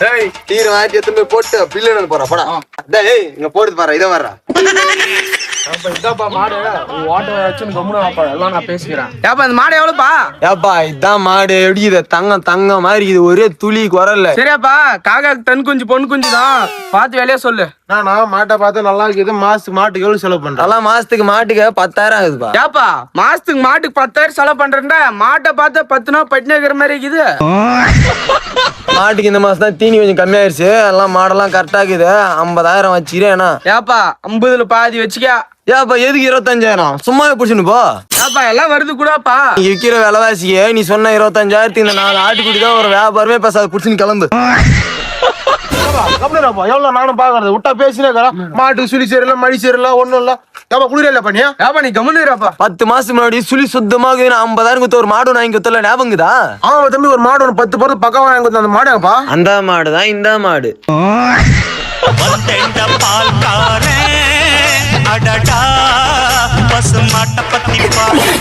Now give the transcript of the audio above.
டேய் தீர வாங்கி எடுத்து போட்டு பில்லு போறா போடா. டேய் இங்க போடுது பாரு, இதை வர்றா. அப்ப இதாப்பா மாடு, வாட்டை வச்சுன்னு கம்முனு வாப்பா, எல்லாம் நான் பேசிக்கிறேன். ஏப்பா இந்த மாடு எவ்வளோப்பா? ஏப்பா இதான் மாடு, எப்படி இது தங்கம் மாதிரி இது, ஒரே துளி குரல்ல. சரியாப்பா, காக்கா தன் குஞ்சு பொண்ணு குஞ்சு தான், பார்த்து வேலையா சொல்லு. நான் மாட்டை பார்த்து நல்லா இருக்குது. மாசத்துக்கு மாட்டுக்கு எவ்வளவு செலவு பண்றேன்? நல்லா மாசத்துக்கு மாட்டுக்கு 10,000 ஆகுதுப்பா. ஏப்பா மாசத்துக்கு மாட்டுக்கு 10,000 செலவு பண்றேன்டா, மாட்டை பார்த்தா 10 நாள் பட்டினி இருக்கிற மாதிரி இருக்குது. மாட்டுக்கு இந்த மாசம் தான் தீனி கொஞ்சம் கம்மியாயிருச்சு, எல்லாம் மாடெல்லாம் கரெக்டா இருக்குது. 50,000 வச்சுக்கிறேன். ஏப்பா 50ல பாதி வச்சுக்க. ஏப்பா எதுக்கு 25,000? சும்மாவே பிடிச்சுன்னு போ. ஏப்பா எல்லாம் வருது கூடப்பா. நீ விற்கிற விலைவாசிக்கு நீ சொன்ன 25,000 இந்த 4 ஆட்டுக்குட்டி தான் ஒரு வியாபாரமே பேசாத, பிடிச்சுன்னு கிளம்பு. எவ்வளவு நானும் பாக்குறது விட்டா பேசினே மாட்டுக்கு சுழி சரியில்ல, மழி சரியில்ல, ஒண்ணும் இல்ல. ஏப்பா குளிர இல்ல பண்ணியா? ஏப்பா நீ கம்முனு இருப்பா. 10 மாசத்துக்கு முன்னாடி சுழி சுத்தமாக 50,000 கொடுத்த ஒரு மாடு வாங்கி கொடுத்தல, ஞாபகங்குதா? ஆமா தம்பி, ஒரு மாடு 10 பொருள் பக்கம் வாங்கி கொடுத்த அந்த மாடுப்பா. அந்த மாடு தான் இந்த மாடு. பால்காரே அடடா பசு மாட்ட பத்தி